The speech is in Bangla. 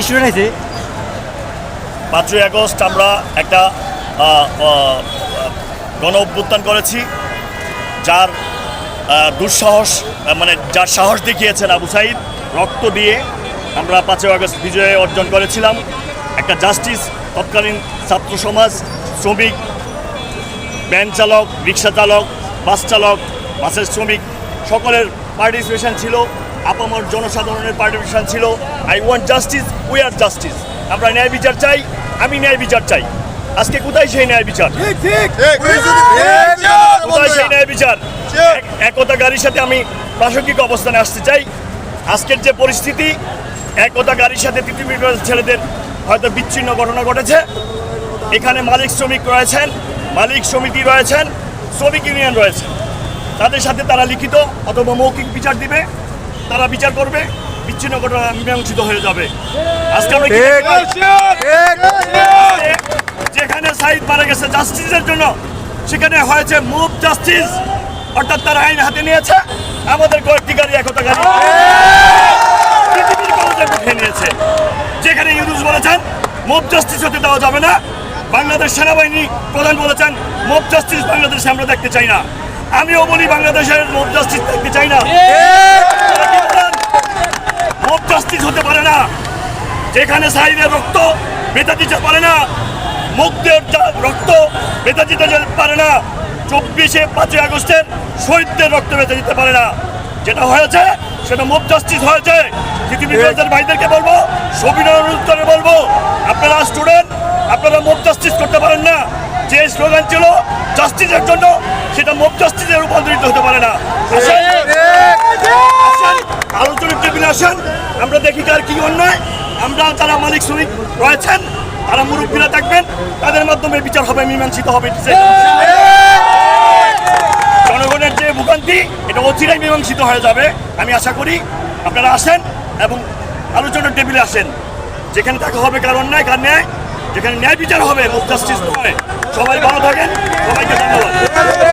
স্টুডেন্ট আছে 5ই আগস্ট আমরা একটা গণ অভ্যুত্থান করেছি, যার দুঃসাহস মানে যার সাহস দেখিয়েছেন আবু সাইদ, রক্ত দিয়ে আমরা 5ই আগস্ট বিজয় অর্জন করেছিলাম। একটা জাস্টিস, তৎকালীন ছাত্র সমাজ, শ্রমিক, ভ্যান চালক, রিক্সা চালক, বাস চালক, বাসের শ্রমিক সকলের পার্টিসিপেশন ছিল, আপামর জনসাধারণের পার্টিসিপেশন ছিল। I want justice, we are justice. আমরা ন্যায় বিচার চাই, আমি ন্যায় বিচার চাই। আজকে কোথায় সেই ন্যায় বিচার? কোথায় সেই ন্যায় বিচার? একতা গাড়ির সাথে আমি প্রাসঙ্গিক অবস্থানে আসতে চাই। আজকের যে পরিস্থিতি, একতা গাড়ির সাথে তৃতীয় ছেলেদের হয়তো বিচ্ছিন্ন ঘটনা ঘটেছে। এখানে মালিক শ্রমিক রয়েছেন, মালিক সমিতি রয়েছেন, শ্রমিক ইউনিয়ন রয়েছে। তাদের সাথে তারা লিখিত অথবা মৌখিক বিচার দিবে, তারা বিচার করবে, বিচ্ছিন্ন ঘটনা মীমাংসিত হয়ে যাবে। আজকে আমরা যেখানে সাইদ মারা গেছে জাস্টিসের জন্য, সেখানে হয়েছে মুভ জাস্টিস, অর্থাৎ তারা আইন হাতে নিয়েছে। আমাদের কয়েকটি গাড়ি একতা গাড়ি উঠে নিয়েছে। যেখানে ইউনুস বলেছেন মুভ জাস্টিস হতে দেওয়া যাবে না, বাংলাদেশ সেনাবাহিনী প্রধান বলেছেন মুভ জাস্টিস বাংলাদেশে আমরা দেখতে চাই না। আমিও বলি বাংলাদেশের মুভ জাস্টিস দেখতে চাই না। মুভ জাস্টিস হতে পারে না যেখানে সাইদের রক্ত বেঁধে দিতে পারে না, মুগ্ধের রক্ত বেঁধে দিতে পারে না, 5ই আগস্টের শহীদদের রক্ত বেঁধে দিতে পারে না। যেটা হয়েছে সেটা মুভ জাস্টিস হয়েছে। পৃথিবীর ভাইদেরকে বলবো, সবিনয় উত্তরে বলবো, আপনারা স্টুডেন্ট, আপনারা মুভ জাস্টিস করতে পারেন না। যে স্লোগান ছিল জাস্টিসের জন্য, সেটা মুভ জাস্টিসে রূপান্তরিত হতে পারে না। আলোচনার টেবিলে আসেন, আমরা দেখি কার কি অন্যায়। আমরা যারা মালিক শ্রমিক রয়েছেন, তারা মুরব্বীরা থাকবেন, তাদের মাধ্যমে বিচার হবে, মীমাংসিত হবে। জনগণের যে ভোগান্তি, এটা অচিরেই মীমাংসিত হয়ে যাবে আমি আশা করি। আপনারা আসেন এবং আলোচনার টেবিলে আসেন, যেখানে থাকা হবে কার অন্যায় কার ন্যায়, যেখানে ন্যায় বিচার হবে, মুভ জাস্টিস নয়। সবাই ভালো থাকেন, সবাইকে ধন্যবাদ।